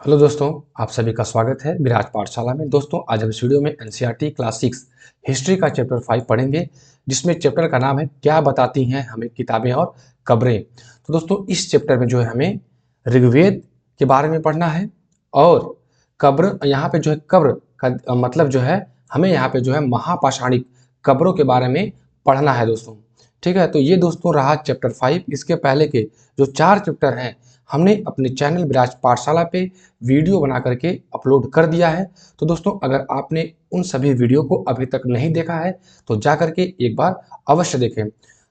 Hello दोस्तों, आप सभी का स्वागत है विराज पाठशाला में। दोस्तों, आज हम इस वीडियो में एनसीईआरटी क्लास 6 हिस्ट्री का चैप्टर 5 पढ़ेंगे, जिसमें चैप्टर का नाम है क्या बताती हैं हमें किताबें और कब्रें। तो दोस्तों, इस चैप्टर में जो है हमें ऋग्वेद के बारे में पढ़ना है और कब्र, यहाँ पे जो है कब्र का मतलब जो है हमें यहाँ पे जो है महापाषाणिक कब्रों के बारे में पढ़ना है दोस्तों। ठीक है, तो ये दोस्तों रहा चैप्टर 5। इसके पहले के जो 4 चैप्टर हैं हमने अपने चैनल विराज पाठशाला पे वीडियो बना करके अपलोड कर दिया है। तो दोस्तों, अगर आपने उन सभी वीडियो को अभी तक नहीं देखा है तो जा करके एक बार अवश्य देखें।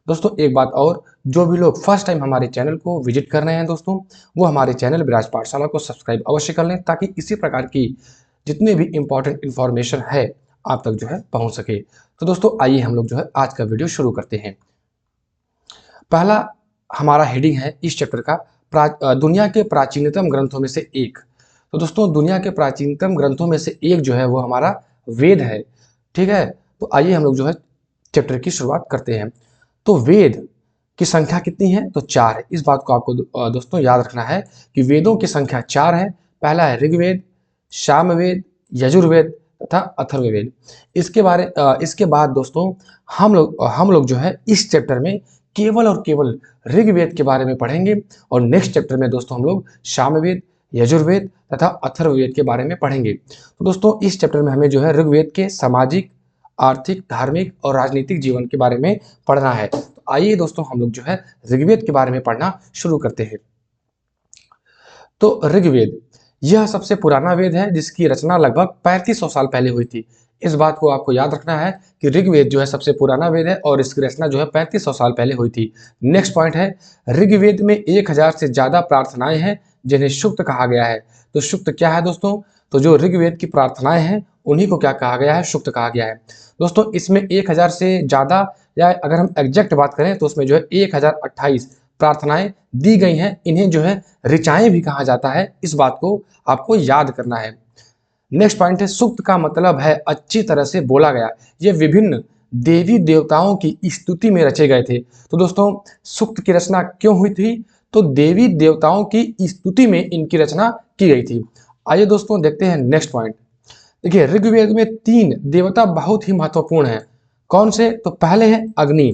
दोस्तों, एक बात और, जो भी लोग फर्स्ट टाइम हमारे चैनल को विजिट कर रहे हैं दोस्तों, वो हमारे चैनल विराज पाठशाला को सब्सक्राइब अवश्य कर लें, ताकि इसी प्रकार की जितने भी इंपॉर्टेंट इंफॉर्मेशन है आप तक जो है पहुंच सके। तो दोस्तों, आइए हम लोग जो है आज का वीडियो शुरू करते हैं। पहला हमारा हेडिंग है इस चैप्टर का दुनिया के प्राचीनतम ग्रंथों में से एक। तो दोस्तों, दुनिया के प्राचीनतम ग्रंथों में से एक जो है वो हमारा वेद है। ठीक है, तो आइए हम लोग जो है चैप्टर की शुरुआत करते हैं। तो वेद की संख्या कितनी है? तो 4 है। इस बात को आपको दोस्तों याद रखना है कि वेदों की संख्या 4 है। पहला है ऋग्वेद, सामवेद, यजुर्वेद तथा अथर्ववेद। इसके बाद दोस्तों हम लोग जो है इस चैप्टर में केवल और केवल ऋग्वेद के बारे में पढ़ेंगे, और नेक्स्ट चैप्टर में दोस्तों हम लोग सामवेद, यजुर्वेद तथा अथर्ववेद के बारे में पढ़ेंगे। तो दोस्तों, इस चैप्टर में हमें जो है ऋग्वेद के सामाजिक, आर्थिक, धार्मिक और राजनीतिक जीवन के बारे में पढ़ना है। तो आइए दोस्तों हम लोग जो है ऋग्वेद के बारे में पढ़ना शुरू करते हैं। तो ऋग्वेद यह सबसे पुराना वेद है, जिसकी रचना लगभग 3500 साल पहले हुई थी। इस बात को आपको याद रखना है कि ऋग्वेद जो है सबसे पुराना वेद है और इसकी रचना जो है 3500 साल पहले हुई थी। नेक्स्ट पॉइंट है, ऋग्वेद में 1000 से ज्यादा प्रार्थनाएं हैं जिन्हें सूक्त कहा गया है। तो सूक्त क्या है दोस्तों? तो जो ऋग्वेद की प्रार्थनाएं हैं उन्हीं को क्या कहा गया है? सूक्त कहा गया है। दोस्तों, इसमें 1000 से ज्यादा, या अगर हम एग्जैक्ट बात करें तो उसमें जो है 1028 प्रार्थनाएं दी गई हैं। इन्हें जो है ऋचाएं भी कहा जाता है। इस बात को आपको याद करना है। नेक्स्ट पॉइंट है, सूक्त का मतलब है अच्छी तरह से बोला गया। ये विभिन्न देवी देवताओं की स्तुति में रचे गए थे। तो दोस्तों, सूक्त की रचना क्यों हुई थी? तो देवी देवताओं की स्तुति में इनकी रचना की गई थी। आइए दोस्तों देखते हैं नेक्स्ट पॉइंट। देखिए, ऋग्वेद में 3 देवता बहुत ही महत्वपूर्ण हैं। कौन से? तो पहले हैं अग्नि।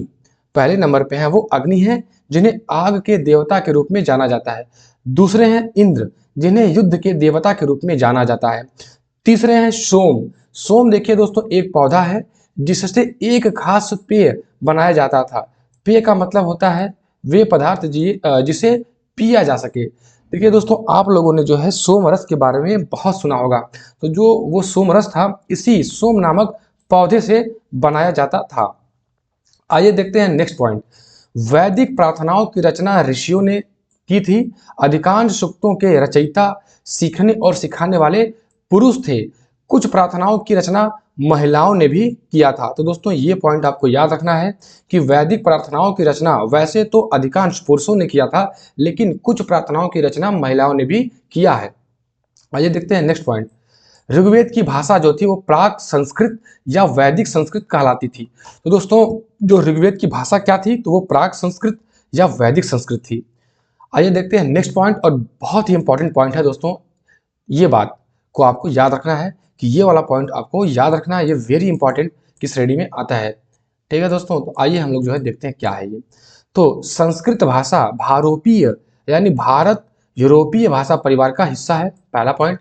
पहले नंबर पे हैं वो अग्नि हैं, जिन्हें आग के देवता के रूप में जाना जाता है। दूसरे हैं इंद्र, जिन्हें युद्ध के देवता के रूप में जाना जाता है। तीसरे हैं सोम। सोम देखिए दोस्तों, एक पौधा है जिससे एक खास पेय बनाया जाता था। पेय का मतलब होता है वे पदार्थ जिसे पिया जा सके। देखिए दोस्तों, आप लोगों ने जो है सोमरस के बारे में बहुत सुना होगा। तो जो वो सोमरस था, इसी सोम नामक पौधे से बनाया जाता था। आइए देखते हैं नेक्स्ट पॉइंट। वैदिक प्रार्थनाओं की रचना ऋषियों ने की थी। अधिकांश सूक्तों के रचयिता सीखने और सिखाने वाले पुरुष थे। कुछ प्रार्थनाओं की रचना महिलाओं ने भी किया था। तो दोस्तों, ये पॉइंट आपको याद रखना है कि वैदिक प्रार्थनाओं की रचना वैसे तो अधिकांश पुरुषों ने किया था, लेकिन कुछ प्रार्थनाओं की रचना महिलाओं ने भी किया है। आइए देखते हैं नेक्स्ट पॉइंट। ऋग्वेद की भाषा जो थी वो प्राक संस्कृत या वैदिक संस्कृत कहलाती थी। तो दोस्तों, जो ऋग्वेद की भाषा क्या थी? तो वो प्राक संस्कृत या वैदिक संस्कृत थी। आइए देखते हैं नेक्स्ट पॉइंट, और बहुत ही इंपॉर्टेंट पॉइंट है दोस्तों। ये बात को आपको याद रखना है कि ये वाला पॉइंट आपको याद रखना है। ये वेरी इंपॉर्टेंट किस श्रेणी में आता है। ठीक है दोस्तों, तो आइए हम लोग जो है देखते हैं क्या है ये। तो संस्कृत भाषा भारोपीय यानी भारत यूरोपीय भाषा परिवार का हिस्सा है, पहला पॉइंट।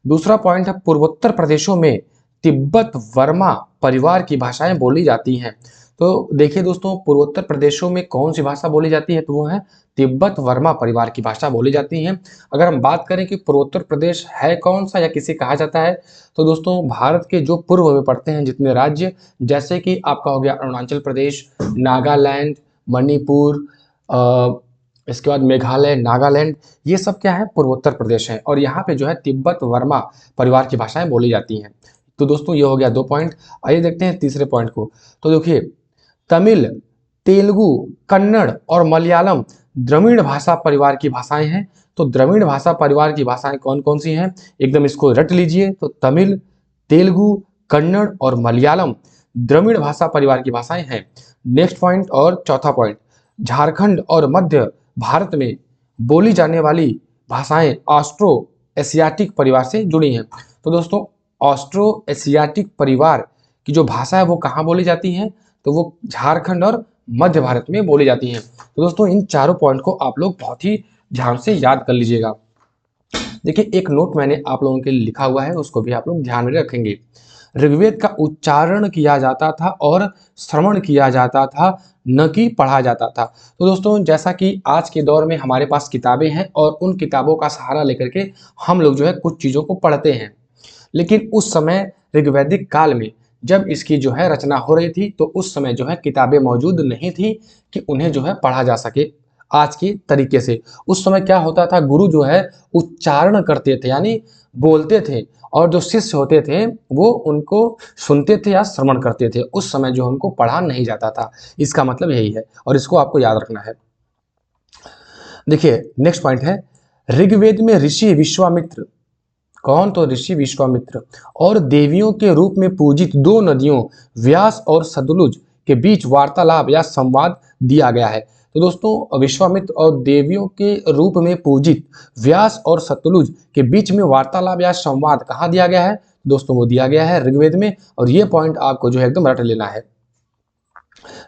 दूसरा पॉइंट है, पूर्वोत्तर प्रदेशों में तिब्बत वर्मा परिवार की भाषाएं बोली जाती हैं। तो देखिए दोस्तों, पूर्वोत्तर प्रदेशों में कौन सी भाषा बोली जाती है? तो वो है तिब्बत वर्मा परिवार की भाषा बोली जाती है। अगर हम बात करें कि पूर्वोत्तर प्रदेश है कौन सा या किसे कहा जाता है, तो दोस्तों भारत के जो पूर्व में पड़ते हैं जितने राज्य, जैसे कि आपका हो गया अरुणाचल प्रदेश, नागालैंड, मणिपुर, इसके बाद मेघालय, नागालैंड, ये सब क्या है? पूर्वोत्तर प्रदेश है। और यहाँ पे जो है तिब्बत वर्मा परिवार की भाषाएं बोली जाती हैं। तो दोस्तों, ये हो गया 2 पॉइंट। आइए देखते हैं तीसरे पॉइंट को। तो देखिए, तमिल, तेलुगु, कन्नड़ और मलयालम द्रविड़ भाषा परिवार की भाषाएं हैं। तो द्रविड़ भाषा परिवार की भाषाएं कौन कौन सी हैं? एकदम इसको रट लीजिए। तो तमिल, तेलुगु, कन्नड़ और मलयालम द्रविड़ भाषा परिवार की भाषाएं हैं। नेक्स्ट पॉइंट और चौथा पॉइंट, झारखंड और मध्य भारत में बोली जाने वाली भाषाएं ऑस्ट्रो एशियाटिक परिवार से जुड़ी हैं। तो दोस्तों ऑस्ट्रो एशियाटिक परिवार की जो भाषा है वो कहाँ बोली जाती है, तो वो झारखंड और मध्य भारत में बोली जाती हैं। तो दोस्तों इन चारों पॉइंट को आप लोग बहुत ही ध्यान से याद कर लीजिएगा। देखिए एक नोट मैंने आप लोगों के लिए लिखा हुआ है, उसको भी आप लोग ध्यान में रखेंगे। ऋग्वेद का उच्चारण किया जाता था और श्रवण किया जाता था, न कि पढ़ा जाता था। तो दोस्तों जैसा कि आज के दौर में हमारे पास किताबें हैं और उन किताबों का सहारा लेकर के हम लोग जो है कुछ चीज़ों को पढ़ते हैं, लेकिन उस समय ऋग्वैदिक काल में जब इसकी जो है रचना हो रही थी तो उस समय जो है किताबें मौजूद नहीं थी कि उन्हें जो है पढ़ा जा सके आज के तरीके से। उस समय क्या होता था, गुरु जो है उच्चारण करते थे यानी बोलते थे, और जो शिष्य होते थे वो उनको सुनते थे या श्रवण करते थे। उस समय जो उनको पढ़ा नहीं जाता था, इसका मतलब यही है और इसको आपको याद रखना है। देखिए नेक्स्ट पॉइंट है, ऋग्वेद में ऋषि विश्वामित्र, कौन, तो ऋषि विश्वामित्र और देवियों के रूप में पूजित दो नदियों व्यास और सतलुज के बीच वार्तालाप या संवाद दिया गया है। तो दोस्तों विश्वामित्र और देवियों के रूप में पूजित व्यास और सतलुज के बीच में वार्तालाप या संवाद कहाँ दिया गया है, दोस्तों वो दिया गया है ऋग्वेद में, और ये पॉइंट आपको जो है एकदम रट लेना है।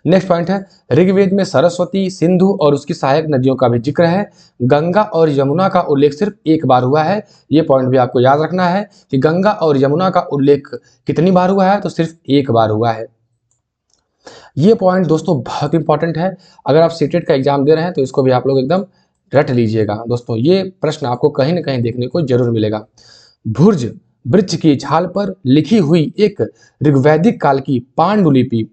नेक्स्ट पॉइंट है, ऋग्वेद में सरस्वती, सिंधु और उसकी सहायक नदियों का भी जिक्र है। गंगा और यमुना का उल्लेख सिर्फ एक बार हुआ है। ये पॉइंट भी आपको याद रखना है कि गंगा और यमुना का उल्लेख कितनी बार हुआ है, तो सिर्फ एक बार हुआ है। ये पॉइंट दोस्तों बहुत इंपॉर्टेंट है, अगर आप सीटेट का एग्जाम दे रहे हैं तो इसको भी आप लोग एकदम रट लीजिएगा। दोस्तों ये प्रश्न आपको कहीं ना कहीं देखने को जरूर मिलेगा। भुर्ज वृक्ष की छाल पर लिखी हुई एक ऋग्वैदिक काल की पांडुलिपि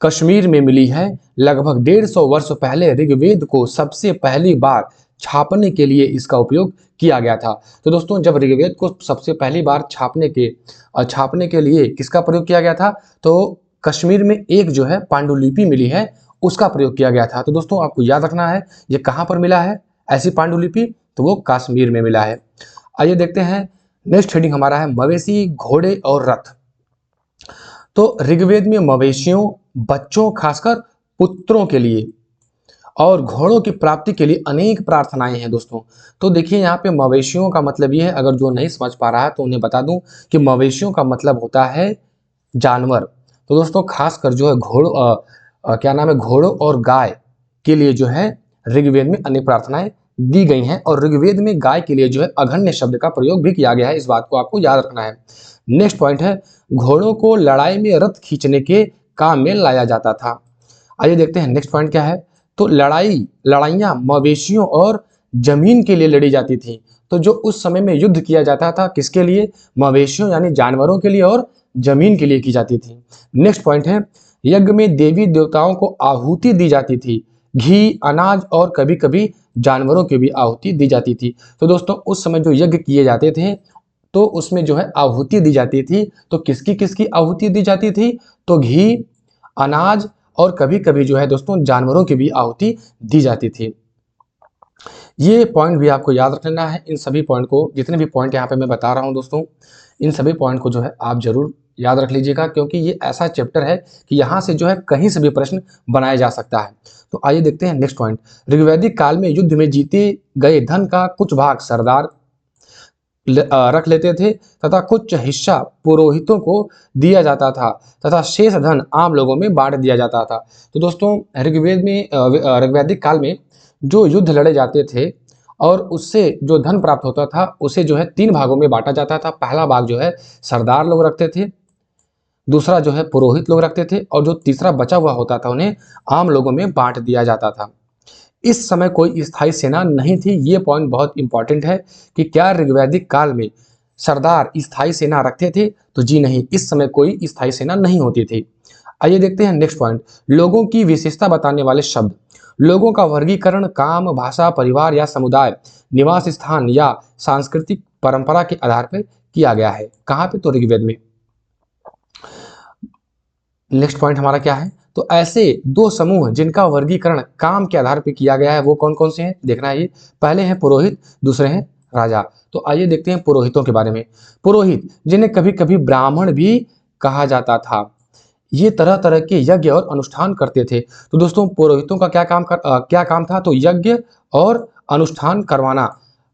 कश्मीर में मिली है। लगभग 150 वर्ष पहले ऋग्वेद को सबसे पहली बार छापने के लिए इसका उपयोग किया गया था। तो दोस्तों जब ऋग्वेद को सबसे पहली बार छापने के लिए किसका प्रयोग किया गया था, तो कश्मीर में एक जो है पांडुलिपि मिली है उसका प्रयोग किया गया था। तो दोस्तों आपको याद रखना है ये कहाँ पर मिला है ऐसी पांडुलिपि, तो वो कश्मीर में मिला है। आइए देखते हैं नेक्स्ट हेडिंग हमारा है मवेशी, घोड़े और रथ। तो ऋग्वेद में मवेशियों, बच्चों खासकर पुत्रों के लिए और घोड़ों की प्राप्ति के लिए अनेक प्रार्थनाएं हैं दोस्तों। तो देखिए यहाँ पे मवेशियों का मतलब ये है, अगर जो नहीं समझ पा रहा है तो उन्हें बता दूं कि मवेशियों का मतलब होता है जानवर। तो दोस्तों खासकर जो है घोड़ों और गाय के लिए जो है ऋग्वेद में अनेक प्रार्थनाएं दी गई हैं, और ऋग्वेद में गाय के लिए जो है अघन्य शब्द का प्रयोग भी किया गया है, इस बात को आपको याद रखना है। नेक्स्ट पॉइंट है, घोड़ों को लड़ाई में रथ खींचने के काम में लाया जाता था। आइए देखते हैं नेक्स्ट पॉइंट क्या है। तो लड़ाइयाँ मवेशियों और जमीन के लिए लड़ी जाती थी। तो जो उस समय में युद्ध किया जाता था किसके लिए, मवेशियों यानी जानवरों के लिए और जमीन के लिए की जाती थी। नेक्स्ट पॉइंट है, यज्ञ में देवी देवताओं को आहुति दी जाती थी, घी, अनाज और कभी कभी जानवरों की भी आहुति दी जाती थी। तो दोस्तों उस समय जो यज्ञ किए जाते थे तो उसमें जो है आहुति दी जाती थी। तो किसकी किसकी आहुति दी जाती थी, तो घी, अनाज और कभी कभी जो है दोस्तों जानवरों की भी आहुति दी जाती थी। ये पॉइंट भी आपको याद रख लेना है। इन सभी पॉइंट को, जितने भी पॉइंट यहाँ पे मैं बता रहा हूँ दोस्तों, इन सभी पॉइंट को जो है आप जरूर याद रख लीजिएगा, क्योंकि ये ऐसा चैप्टर है कि यहाँ से जो है कहीं से भी प्रश्न बनाया जा सकता है। तो आइए देखते हैं नेक्स्ट पॉइंट। ऋग्वैदिक काल में युद्ध में जीते गए धन का कुछ भाग सरदार रख लेते थे तथा कुछ हिस्सा पुरोहितों को दिया जाता था तथा शेष धन आम लोगों में बांट दिया जाता था। तो दोस्तों ऋग्वैदिक काल में जो युद्ध लड़े जाते थे और उससे जो धन प्राप्त होता था उसे जो है 3 भागों में बांटा जाता था। पहला भाग जो है सरदार लोग रखते थे, दूसरा जो है पुरोहित लोग रखते थे, और जो तीसरा बचा हुआ होता था उन्हें आम लोगों में बांट दिया जाता था। इस समय कोई स्थायी सेना नहीं थी। ये पॉइंट बहुत इंपॉर्टेंट है कि क्या ऋग्वैदिक काल में सरदार स्थायी सेना रखते थे, तो जी नहीं, इस समय कोई स्थायी सेना नहीं होती थी। आइए देखते हैं नेक्स्ट पॉइंट, लोगों की विशेषता बताने वाले शब्द। लोगों का वर्गीकरण काम, भाषा, परिवार या समुदाय, निवास स्थान या सांस्कृतिक परंपरा के आधार पर किया गया है। कहाँ पे, तो ऋग्वेद में। नेक्स्ट पॉइंट हमारा क्या है, तो ऐसे 2 समूह जिनका वर्गीकरण काम के आधार पर किया गया है वो कौन कौन से हैं, देखना है। ये पहले हैं पुरोहित, दूसरे हैं राजा। तो आइए देखते हैं पुरोहितों के बारे में। पुरोहित जिन्हें कभी कभी ब्राह्मण भी कहा जाता था, ये तरह तरह के यज्ञ और अनुष्ठान करते थे। तो दोस्तों पुरोहितों का क्या काम था, तो यज्ञ और अनुष्ठान करवाना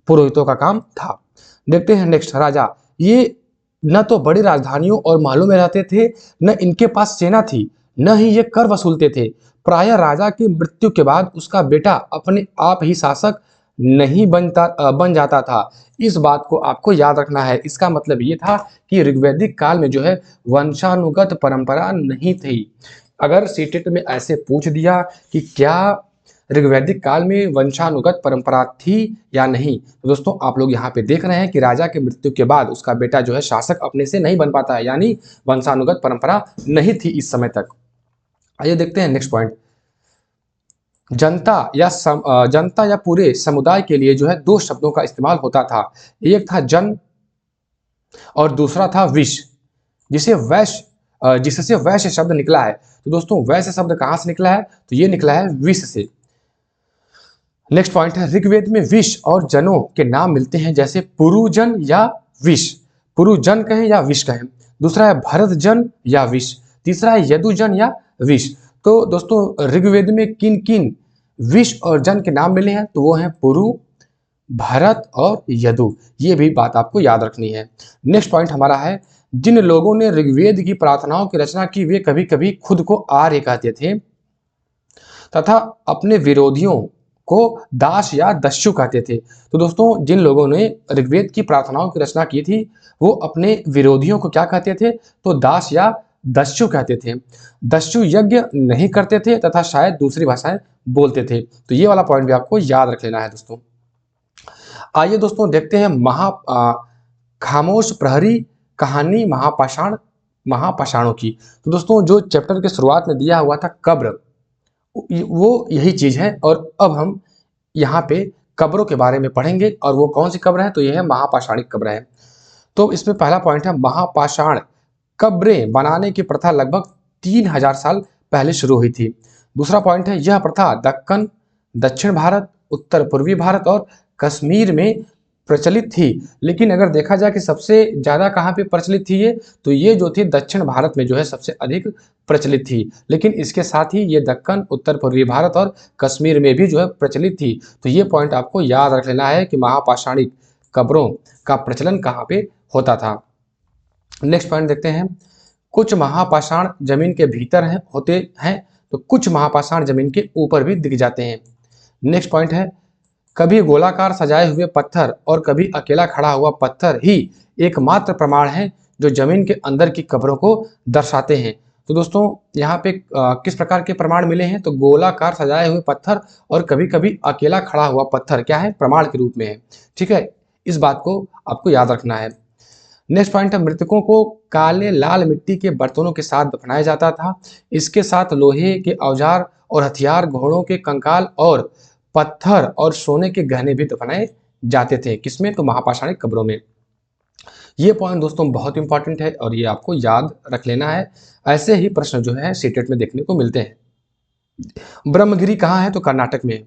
पुरोहितों का काम था। देखते हैं नेक्स्ट, राजा। ये न तो बड़ी राजधानियों और महलों में रहते थे, न इनके पास सेना थी, न ही ये कर वसूलते थे। प्रायः राजा की मृत्यु के बाद उसका बेटा अपने आप ही शासक नहीं बन जाता था। इस बात को आपको याद रखना है। इसका मतलब ये था कि ऋग्वैदिक काल में जो है वंशानुगत परंपरा नहीं थी। अगर सीटेट में ऐसे पूछ दिया कि क्या ऋग्वैदिक काल में वंशानुगत परंपरा थी या नहीं, तो दोस्तों आप लोग यहाँ पे देख रहे हैं कि राजा की मृत्यु के बाद उसका बेटा जो है शासक अपने से नहीं बन पाता है, यानी वंशानुगत परंपरा नहीं थी इस समय तक। आइए देखते हैं नेक्स्ट पॉइंट। जनता या पूरे समुदाय के लिए जो है दो शब्दों का इस्तेमाल होता था। एक था जन और दूसरा था विश, जिससे वैश्य शब्द निकला है। तो दोस्तों वैश्य शब्द कहां से निकला है, तो ये निकला है विश से। नेक्स्ट पॉइंट है, ऋग्वेद में विश और जनों के नाम मिलते हैं, जैसे पुरुजन या विश, पुरुजन कहें या विश कहें। दूसरा है भरतजन या विश, तीसरा है यदुजन या विश। तो दोस्तों ऋग्वेद में किन किन विश और जन के नाम मिले हैं, तो वो हैं पुरु, भरत और यदु। ये भी बात आपको याद रखनी है। नेक्स्ट पॉइंट हमारा है, जिन लोगों ने ऋग्वेद की प्रार्थनाओं की रचना की वे कभी कभी खुद को आर्य कहते थे तथा अपने विरोधियों को दास या दस्यु कहते थे। तो दोस्तों जिन लोगों ने ऋग्वेद की प्रार्थनाओं की रचना की थी वो अपने विरोधियों को क्या कहते थे, तो दास या दस्यु कहते थे। दस्यु यज्ञ नहीं करते थे तथा शायद दूसरी भाषाएं बोलते थे। तो ये वाला पॉइंट भी आपको याद रख लेना है दोस्तों। आइए दोस्तों देखते हैं खामोश प्रहरी कहानी महापाषाणों की। तो दोस्तों जो चैप्टर के शुरुआत में दिया हुआ था कब्र, वो यही चीज है। और अब हम यहाँ पे कब्रों के बारे में पढ़ेंगे, और वो कौन सी कब्र है, तो ये है महापाषाणिक कब्र है। तो इसमें पहला पॉइंट है, महापाषाण कब्रें बनाने की प्रथा लगभग 3000 साल पहले शुरू हुई थी। दूसरा पॉइंट है, यह प्रथा दक्कन, दक्षिण भारत, उत्तर पूर्वी भारत और कश्मीर में प्रचलित थी। लेकिन अगर देखा जाए कि सबसे ज्यादा कहाँ पे प्रचलित थी ये, तो ये जो थी दक्षिण भारत में जो है सबसे अधिक प्रचलित थी। लेकिन इसके साथ ही ये दक्कन, उत्तर पूर्वी भारत और कश्मीर में भी जो है प्रचलित थी। तो ये पॉइंट आपको याद रख लेना है कि महापाषाणिक कब्रों का प्रचलन कहाँ पे होता था। नेक्स्ट पॉइंट देखते हैं, कुछ महापाषाण जमीन के भीतर होते हैं, तो कुछ महापाषाण जमीन के ऊपर भी दिख जाते हैं। नेक्स्ट पॉइंट है, कभी गोलाकार सजाए हुए पत्थर और कभी अकेला खड़ा हुआ पत्थर ही एकमात्र प्रमाण है जो जमीन के अंदर की कब्रों को दर्शाते हैं। तो दोस्तों यहाँ पे किस प्रकार के प्रमाण मिले हैं, तो गोलाकार सजाए हुए पत्थर और कभी कभी अकेला खड़ा हुआ पत्थर क्या है, प्रमाण के रूप में है। ठीक है, इस बात को आपको याद रखना है। नेक्स्ट पॉइंट है, मृतकों को काले लाल मिट्टी के बर्तनों के साथ दफनाया जाता था। इसके साथ लोहे के औजार और हथियार, घोड़ों के कंकाल और पत्थर और सोने के गहने भी दफनाए जाते थे। किसमें, तो महापाषाणिक कब्रों में। ये पॉइंट दोस्तों बहुत इंपॉर्टेंट है और ये आपको याद रख लेना है। ऐसे ही प्रश्न जो है सीटेट में देखने को मिलते हैं। ब्रह्मगिरी कहाँ है, तो कर्नाटक में।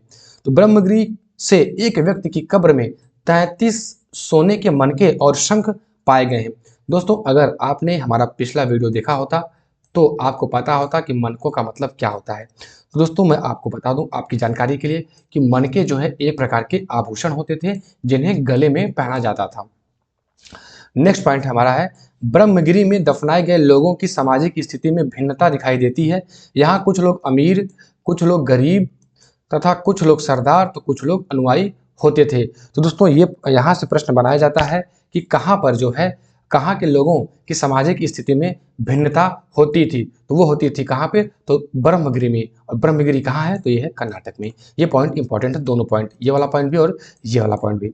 तो ब्रह्मगिरी से एक व्यक्ति की कब्र में 33 सोने के मनके और शंख पाए गए हैं। दोस्तों अगर आपने हमारा पिछला वीडियो देखा होता तो आपको पता होता कि मनकों का मतलब क्या होता है। तो दोस्तों मैं आपको बता दूं आपकी जानकारी के लिए कि मनके जो है एक प्रकार के आभूषण होते थे जिन्हें गले में पहना जाता था। नेक्स्ट पॉइंट हमारा है, ब्रह्मगिरी में दफनाए गए लोगों की सामाजिक स्थिति में भिन्नता दिखाई देती है। यहाँ कुछ लोग अमीर, कुछ लोग गरीब तथा कुछ लोग सरदार तो कुछ लोग अनुयायी होते थे। तो दोस्तों ये यहाँ से प्रश्न बनाया जाता है कि कहाँ पर जो है कहाँ के लोगों की सामाजिक स्थिति में भिन्नता होती थी, तो वो होती थी कहाँ पे, तो ब्रह्मगिरी में। और ब्रह्मगिरी कहाँ है, तो ये है कर्नाटक में। ये पॉइंट इंपॉर्टेंट है, दोनों पॉइंट, ये वाला पॉइंट भी और ये वाला पॉइंट भी।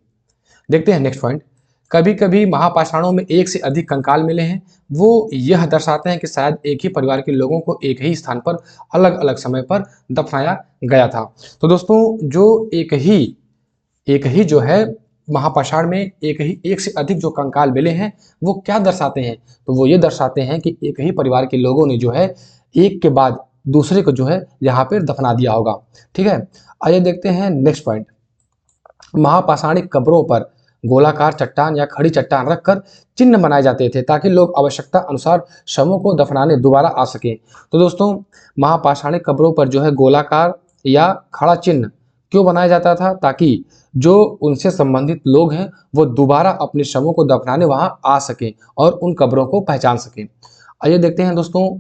देखते हैं नेक्स्ट पॉइंट, कभी कभी महापाषाणों में एक से अधिक कंकाल मिले हैं। वो यह दर्शाते हैं कि शायद एक ही परिवार के लोगों को एक ही स्थान पर अलग अलग समय पर दफनाया गया था। तो दोस्तों जो एक ही जो है महापाषाण में एक से अधिक जो कंकाल मिले हैं वो क्या दर्शाते हैं, तो वो ये दर्शाते हैं कि एक ही परिवार के लोगों ने जो है एक के बाद दूसरे को जो है यहाँ पर दफना दिया होगा। ठीक है, आइए देखते हैं नेक्स्ट पॉइंट, महापाषाणिक कब्रों पर गोलाकार चट्टान या खड़ी चट्टान रखकर चिन्ह बनाए जाते थे ताकि लोग आवश्यकता अनुसार शवों को दफनाने दोबारा आ सकें। तो दोस्तों महापाषाणिक कब्रों पर जो है गोलाकार या खड़ा चिन्ह क्यों बनाया जाता था? ताकि जो उनसे संबंधित लोग हैं वो दोबारा अपने शवों को दफनाने वहां आ सकें और उन कब्रों को पहचान सकें। आइए देखते हैं दोस्तों,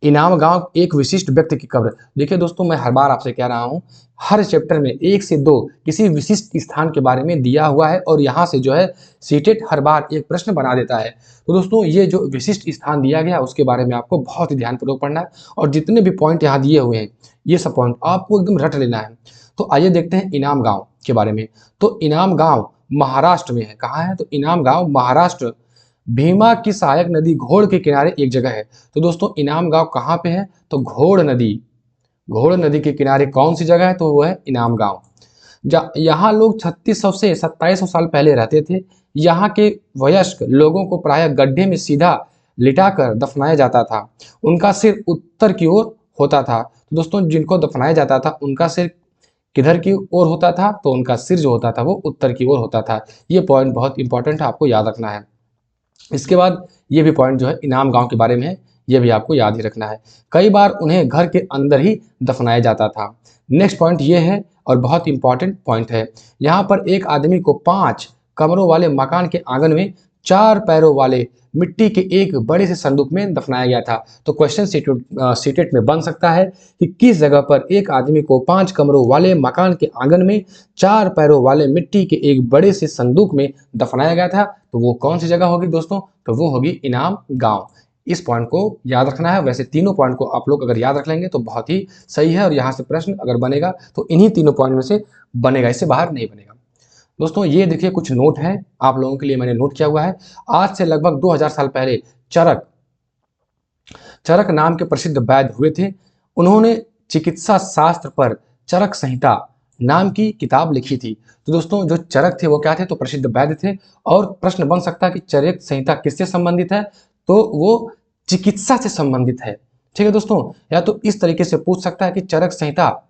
इनाम गांव एक विशिष्ट व्यक्ति की कब्र। देखिए दोस्तों, मैं हर बार आपसे कह रहा हूं, हर चैप्टर में 1 से 2 किसी विशिष्ट स्थान के बारे में दिया हुआ है और यहाँ से जो है सीटेट हर बार एक प्रश्न बना देता है। तो दोस्तों, ये जो विशिष्ट स्थान दिया गया उसके बारे में आपको बहुत ही ध्यानपूर्वक पढ़ना है और जितने भी पॉइंट यहाँ दिए हुए हैं ये सब पॉइंट आपको एकदम रट लेना है। तो आइए देखते हैं इनाम गांव के बारे में। तो इनाम गांव महाराष्ट्र में है। कहाँ है? तो इनाम गांव महाराष्ट्र, भीमा की सहायक नदी घोड़ के किनारे एक जगह है। तो दोस्तों, इनाम गांव कहाँ पे है? तो घोड़ नदी के किनारे कौन सी जगह है? तो वो है इनाम गांव। यहाँ लोग 3600 से 2700 साल पहले रहते थे। यहाँ के वयस्क लोगों को प्रायः गड्ढे में सीधा लिटाकर दफनाया जाता था। उनका सिर उत्तर की ओर होता था। तो दोस्तों, जिनको दफनाया जाता था उनका सिर किधर की ओर होता था? तो उनका सिर जो होता था वो उत्तर की ओर होता था। ये पॉइंट बहुत इंपॉर्टेंट है, आपको याद रखना है। इसके बाद ये भी पॉइंट जो है इनाम गांव के बारे में है, ये भी आपको याद ही रखना है। कई बार उन्हें घर के अंदर ही दफनाया जाता था। नेक्स्ट पॉइंट ये है और बहुत इंपॉर्टेंट पॉइंट है। यहाँ पर एक आदमी को 5 कमरों वाले मकान के आंगन में 4 पैरों वाले मिट्टी के एक बड़े से संदूक में दफनाया गया था। तो क्वेश्चन सीटेट में बन सकता है कि किस जगह पर एक आदमी को 5 कमरों वाले मकान के आंगन में 4 पैरों वाले मिट्टी के एक बड़े से संदूक में दफनाया गया था। तो वो कौन सी जगह होगी दोस्तों? तो वो होगी इनाम गांव। इस पॉइंट को याद रखना है। वैसे तीनों पॉइंट को आप लोग अगर याद रख लेंगे तो बहुत ही सही है और यहाँ से प्रश्न अगर बनेगा तो इन्हीं तीनों पॉइंट में से बनेगा, इससे बाहर नहीं बनेगा। दोस्तों, ये देखिए कुछ नोट हैं आप लोगों के लिए मैंने नोट किया हुआ है। आज से लगभग 2000 साल पहले चरक नाम के प्रसिद्ध वैद्य हुए थे। उन्होंने चिकित्सा शास्त्र पर चरक संहिता नाम की किताब लिखी थी। तो दोस्तों, जो चरक थे वो क्या थे? तो प्रसिद्ध वैद्य थे। और प्रश्न बन सकता है कि चरक संहिता किससे संबंधित है? तो वो चिकित्सा से संबंधित है। ठीक है दोस्तों, या तो इस तरीके से पूछ सकता है कि चरक संहिता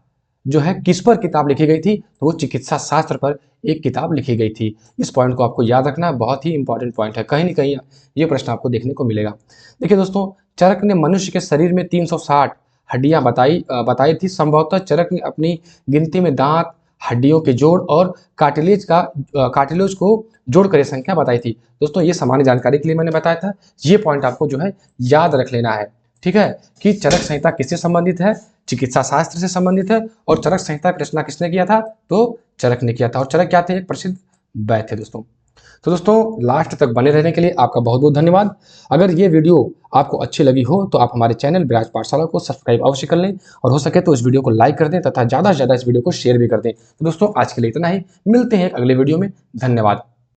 जो है किस पर किताब लिखी गई थी? तो वो चिकित्सा शास्त्र पर एक किताब लिखी गई थी। इस पॉइंट को आपको याद रखना है, बहुत ही इंपॉर्टेंट पॉइंट है, कहीं ना कहीं ये प्रश्न आपको देखने को मिलेगा। देखिए दोस्तों, चरक ने मनुष्य के शरीर में 360 हड्डियां बताई थी। संभवतः चरक ने अपनी गिनती में दांत, हड्डियों के जोड़ और कार्टिलेज को जोड़कर संख्या बताई थी। दोस्तों, ये सामान्य जानकारी के लिए मैंने बताया था। ये पॉइंट आपको जो है याद रख लेना है। ठीक है, कि चरक संहिता किससे संबंधित है? चिकित्सा शास्त्र से संबंधित है। और चरक संहिता की रचना किसने किया था? तो चरक ने किया था। और चरक क्या थे? एक प्रसिद्ध वैद्य थे दोस्तों। तो दोस्तों, लास्ट तक बने रहने के लिए आपका बहुत बहुत धन्यवाद। अगर ये वीडियो आपको अच्छी लगी हो तो आप हमारे चैनल विराज पाठशाला को सब्सक्राइब अवश्य कर लें और हो सके तो इस वीडियो को लाइक कर दें तथा ज़्यादा से ज़्यादा इस वीडियो को शेयर भी कर दें। तो दोस्तों, आज के लिए इतना ही। मिलते हैं एक अगले वीडियो में। धन्यवाद।